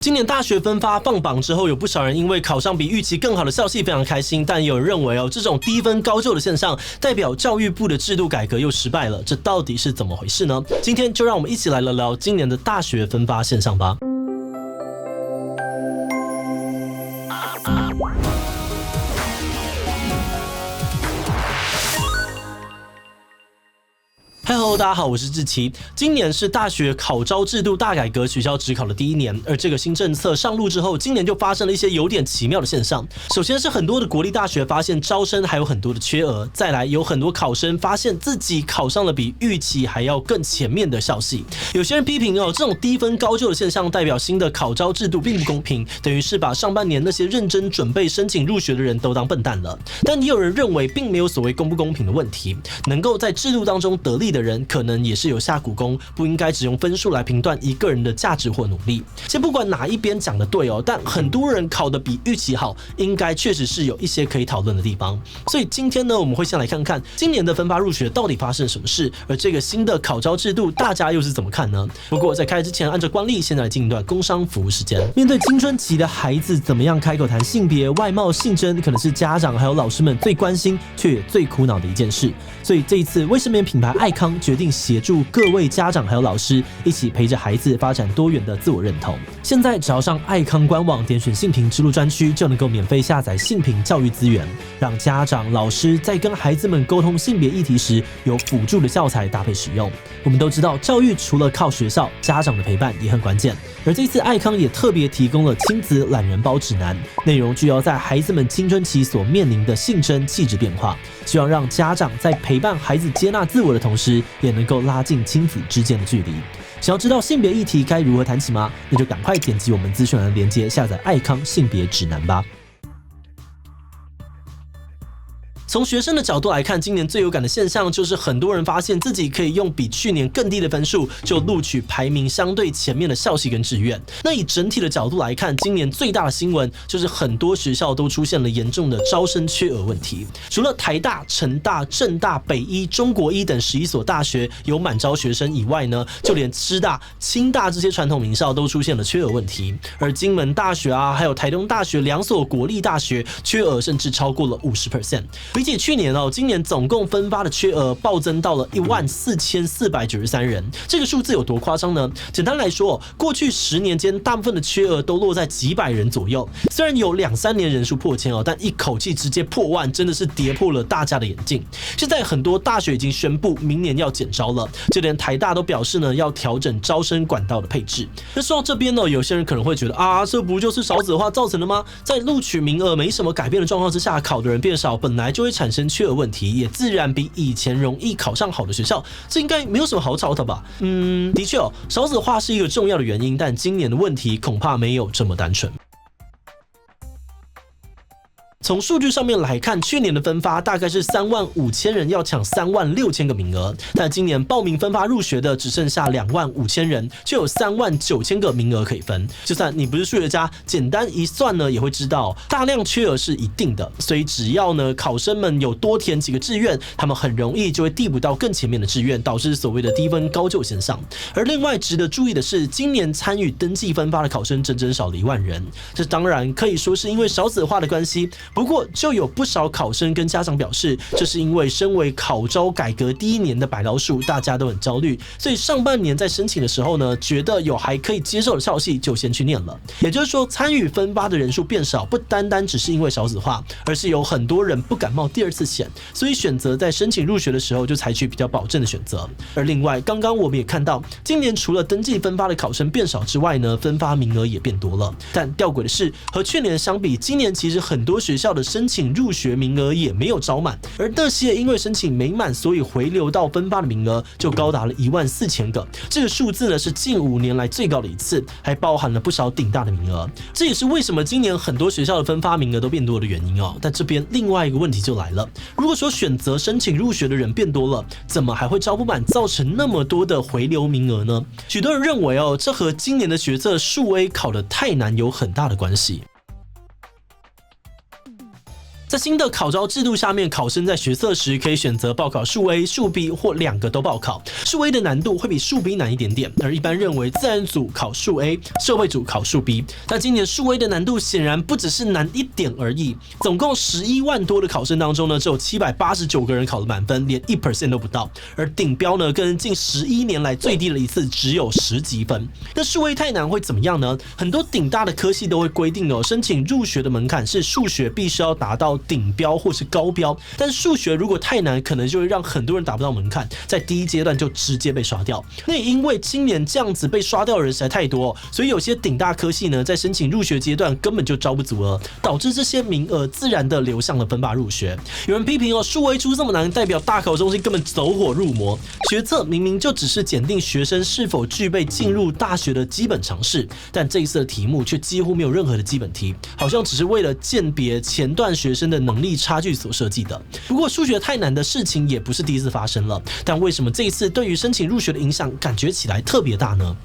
今年大学分发放榜之后，有不少人因为考上比预期更好的校系非常开心，但也有人认为这种低分高就的现象代表教育部的制度改革又失败了，这到底是怎么回事呢？今天就让我们一起来聊聊今年的大学分发现象吧。Hello， 大家好，我是志奇。今年是大学考招制度大改革、取消指考的第一年，而这个新政策上路之后，今年就发生了一些有点奇妙的现象。首先是很多的国立大学发现招生还有很多的缺额，再来有很多考生发现自己考上了比预期还要更前面的校系。有些人批评这种低分高就的现象代表新的考招制度并不公平，等于是把上半年那些认真准备申请入学的人都当笨蛋了。但也有人认为并没有所谓公不公平的问题，能够在制度当中得利的人可能也是有下苦功，不应该只用分数来评断一个人的价值或努力。先不管哪一边讲的对但很多人考得比预期好，应该确实是有一些可以讨论的地方。所以今天呢，我们会先来看看今年的分发入学到底发生了什么事，而这个新的考招制度大家又是怎么看呢？不过在开始之前，按照惯例，先来进一段工商服务时间。面对青春期的孩子，怎么样开口谈性别、外貌、性征，可能是家长还有老师们最关心却也最苦恼的一件事。所以这一次，卫生棉品牌爱康决定协助各位家长还有老师一起陪着孩子发展多元的自我认同。现在只要上爱康官网点选性平之路专区，就能够免费下载性平教育资源，让家长老师在跟孩子们沟通性别议题时有辅助的教材搭配使用。我们都知道，教育除了靠学校，家长的陪伴也很关键。而这次爱康也特别提供了亲子懒人包指南，内容聚焦在孩子们青春期所面临的性征气质变化，希望让家长在陪伴孩子接纳自我的同时，也能够拉近亲子之间的距离。想要知道性别议题该如何谈起吗？那就赶快点击我们资讯栏的连结，下载爱康性别指南吧。从学生的角度来看，今年最有感的现象就是很多人发现自己可以用比去年更低的分数就录取排名相对前面的校系跟志愿。那以整体的角度来看，今年最大的新闻就是很多学校都出现了严重的招生缺额问题。除了台大、成大、政大、北医、中国医等11所大学有满招学生以外呢，就连师大、清大这些传统名校都出现了缺额问题。而金门大学还有台东大学2所国立大学缺额甚至超过了 50%。比起去年今年总共分发的缺额暴增到了14493人，这个数字有多夸张呢？简单来说，过去10年间，大部分的缺额都落在几百人左右。虽然有2-3年人数破千但一口气直接破万，真的是跌破了大家的眼镜。现在很多大学已经宣布明年要减招了，就连台大都表示呢要调整招生管道的配置。那说到这边有些人可能会觉得这不就是少子化造成的吗？在录取名额没什么改变的状况之下，考的人变少，本来就会产生缺额问题，也自然比以前容易考上好的学校，这应该没有什么好吵的吧？的确少子化是一个重要的原因，但今年的问题恐怕没有这么单纯。从数据上面来看，去年的分发大概是35000人要抢36000个名额，但今年报名分发入学的只剩下25000人，就有39000个名额可以分。就算你不是数学家，简单一算呢，也会知道大量缺额是一定的。所以只要呢考生们有多填几个志愿，他们很容易就会递补到更前面的志愿，导致所谓的低分高就现象。而另外值得注意的是，今年参与登记分发的考生整整少了1万人，这当然可以说是因为少子化的关系。不过就有不少考生跟家长表示，这是因为身为考招改革第一年的白老鼠，大家都很焦虑，所以上半年在申请的时候呢，觉得有还可以接受的校系就先去念了。也就是说，参与分发的人数变少，不单单只是因为少子化，而是有很多人不敢冒第二次险，所以选择在申请入学的时候就采取比较保证的选择。而另外，刚刚我们也看到，今年除了登记分发的考生变少之外呢，分发名额也变多了。但吊诡的是，和去年相比，今年其实很多学校的申请入学名额也没有招满，而那些因为申请没满，所以回流到分发的名额就高达了14000个。这个数字呢是近5年来最高的一次，还包含了不少顶大的名额。这也是为什么今年很多学校的分发名额都变多的原因但这边另外一个问题就来了，如果说选择申请入学的人变多了，怎么还会招不满，造成那么多的回流名额呢？许多人认为这和今年的学测数 A 考得太难有很大的关系。在新的考招制度下面，考生在学测时可以选择报考数 A、数 B 或2个都报考。数 A 的难度会比数 B 难一点点，而一般认为自然组考数 A， 社会组考数 B。但今年数 A 的难度显然不只是难一点而已，总共11万多的考生当中呢，只有789个人考了满分，连1% 都不到。而顶标呢，更近11年来最低的一次只有10几分。那数 A 太难会怎么样呢？很多顶大的科系都会规定哦，申请入学的门槛是数学必须要达到顶标或是高标，但数学如果太难，可能就会让很多人达不到门槛，在第一阶段就直接被刷掉。那也因为今年这样子被刷掉的人实在太多，所以有些顶大科系呢，在申请入学阶段根本就招不足额，导致这些名额自然的流向了分发入学。有人批评哦，数 A 出这么难，代表大考中心根本走火入魔。学测明明就只是检定学生是否具备进入大学的基本常识，但这一次的题目却几乎没有任何的基本题，好像只是为了鉴别前段学生的能力差距所设计的。不过数学太难的事情也不是第一次发生了，但为什么这一次对于申请入学的影响感觉起来特别大呢？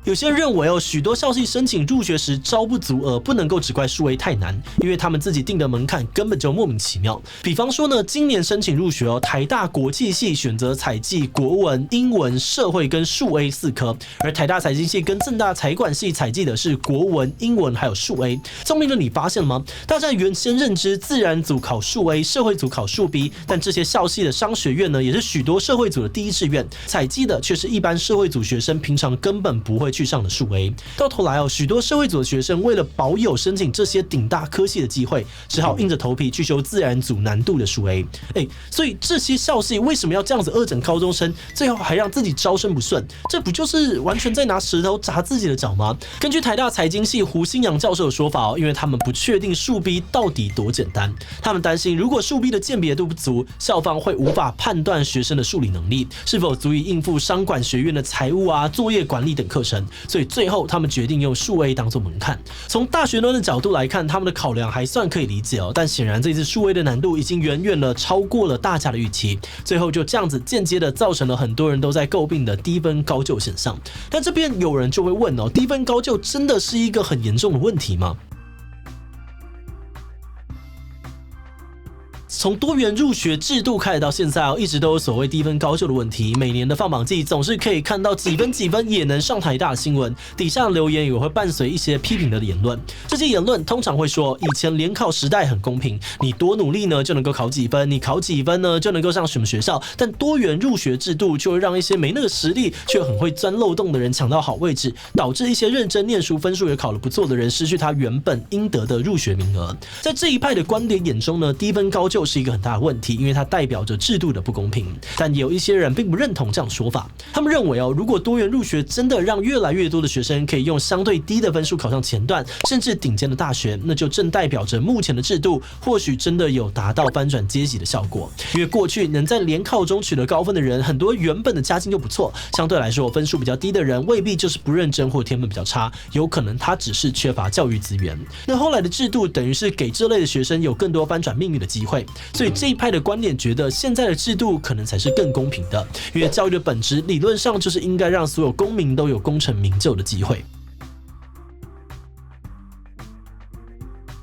有些人认为哦，许多校系申请入学时招不足额，不能够只怪数 A 太难，因为他们自己定的门槛根本就莫名其妙。比方说呢，今年申请入学哦，台大国际系选择采计国文、英文、社会跟数 A 4科，而台大财经系跟政大财管系采计的是国文、英文还有数 A。聪明的你发现了吗？大家原先认知自然组考数 A， 社会组考数 B， 但这些校系的商学院呢，也是许多社会组的第一志愿，采计的却是一般社会组学生平常根本不会去上的数 A。 到头来哦，许多社会组的学生为了保有申请这些顶大科系的机会，只好硬着头皮去修自然组难度的数 A。所以这些校系为什么要这样子恶整高中生，最后还让自己招生不顺？这不就是完全在拿石头砸自己的脚吗？根据台大财经系胡新阳教授的说法哦，因为他们不确定数 B 到底多简单，他们担心如果数 B 的鉴别度不足，校方会无法判断学生的数理能力是否足以应付商管学院的财务啊、作业管理等课程。所以最后他们决定用数 A 当作门槛。从大学端的角度来看，他们的考量还算可以理解哦，但显然这次数 A 的难度已经远远了超过了大家的预期，最后就这样子间接的造成了很多人都在诟病的低分高就现象。但这边有人就会问哦，低分高就真的是一个很严重的问题吗？从多元入学制度开始到现在一直都有所谓低分高就的问题。每年的放榜季总是可以看到几分几分也能上台大的新闻，底下留言也会伴随一些批评的言论。这些言论通常会说，以前联考时代很公平，你多努力呢就能够考几分，你考几分呢就能够上什么学校。但多元入学制度就会让一些没那个实力却很会钻漏洞的人抢到好位置，导致一些认真念书、分数也考得不错的人失去他原本应得的入学名额。在这一派的观点眼中呢，低分高就是一个很大的问题，因为它代表着制度的不公平。但也有一些人并不认同这样的说法，他们认为如果多元入学真的让越来越多的学生可以用相对低的分数考上前段甚至顶尖的大学，那就正代表着目前的制度或许真的有达到翻转阶级的效果。因为过去能在联考中取得高分的人，很多原本的家境就不错，相对来说分数比较低的人未必就是不认真或天分比较差，有可能他只是缺乏教育资源。那后来的制度等于是给这类的学生有更多翻转命运的机会，所以这一派的观点觉得现在的制度可能才是更公平的，因为教育的本质理论上就是应该让所有公民都有功成名就的机会。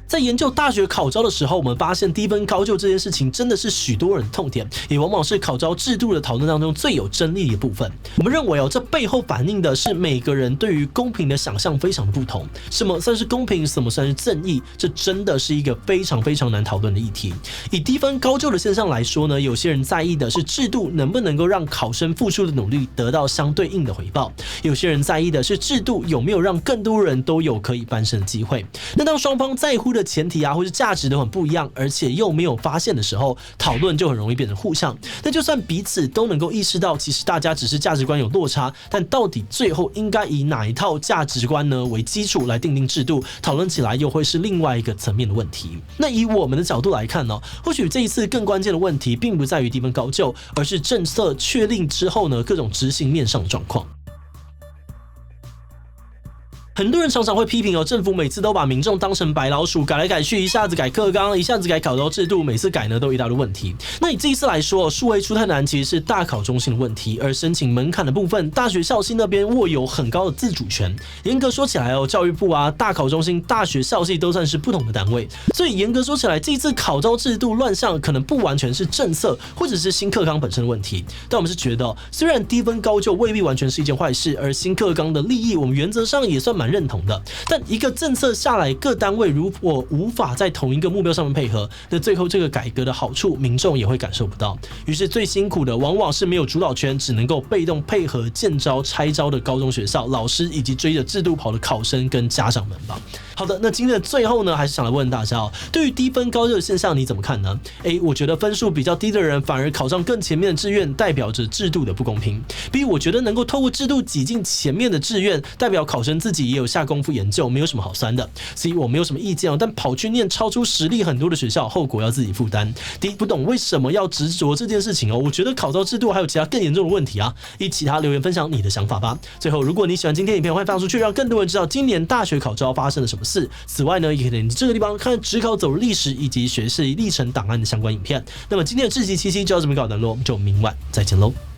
在研究大学考招的时候，我们发现低分高就这件事情真的是许多人的痛点，也往往是考招制度的讨论当中最有争议的部分。我们认为这背后反映的是每个人对于公平的想象非常的不同。什么算是公平，什么算是正义，这真的是一个非常非常难讨论的议题。以低分高就的现象来说呢，有些人在意的是制度能不能够让考生付出的努力得到相对应的回报，有些人在意的是制度有没有让更多人都有可以翻身的机会。那当双方在乎的前提或是价值都很不一样，而且又没有发现的时候，讨论就很容易变成互相。那就算彼此都能够意识到其实大家只是价值观有落差，但到底最后应该以哪一套价值观呢为基础来订定制度，讨论起来又会是另外一个层面的问题。那以我们的角度来看呢，或许这一次更关键的问题并不在于低分高就，而是政策确定之后呢各种执行面上的状况。很多人常常会批评政府每次都把民众当成白老鼠，改来改去，一下子改课纲，一下子改考招制度，每次改呢都一大堆问题。那以这一次来说，数位出太难其实是大考中心的问题，而申请门槛的部分，大学校系那边握有很高的自主权。严格说起来教育部啊、大考中心、大学校系都算是不同的单位，所以严格说起来，这一次考招制度乱象可能不完全是政策或者是新课纲本身的问题，但我们是觉得，虽然低分高就未必完全是一件坏事，而新课纲的利益我们原则上也算蛮认同的，但一个政策下来，各单位如果无法在同一个目标上面配合，那最后这个改革的好处，民众也会感受不到。于是最辛苦的往往是没有主导权，只能够被动配合见招拆招的高中学校、老师以及追着制度跑的考生跟家长们吧。好的，那今天的最后呢，还是想来问大家对于低分高就的现象你怎么看呢？我觉得分数比较低的人反而考上更前面的志愿，代表着制度的不公平。B， 我觉得能够透过制度挤进前面的志愿，代表考生自己也有下功夫研究，没有什么好酸的。C， 我没有什么意见但跑去念超出实力很多的学校，后果要自己负担。D， 不懂为什么要执着这件事情我觉得考招制度还有其他更严重的问题啊。以其他留言分享你的想法吧。最后，如果你喜欢今天影片，欢迎放出去，让更多人知道今年大学考招发生了什么事。此外呢，也可以点这个地方看指考走入历史以及学士历程档案的相关影片。那么今天的志祺七七就到这边告一段落，就明晚再见喽。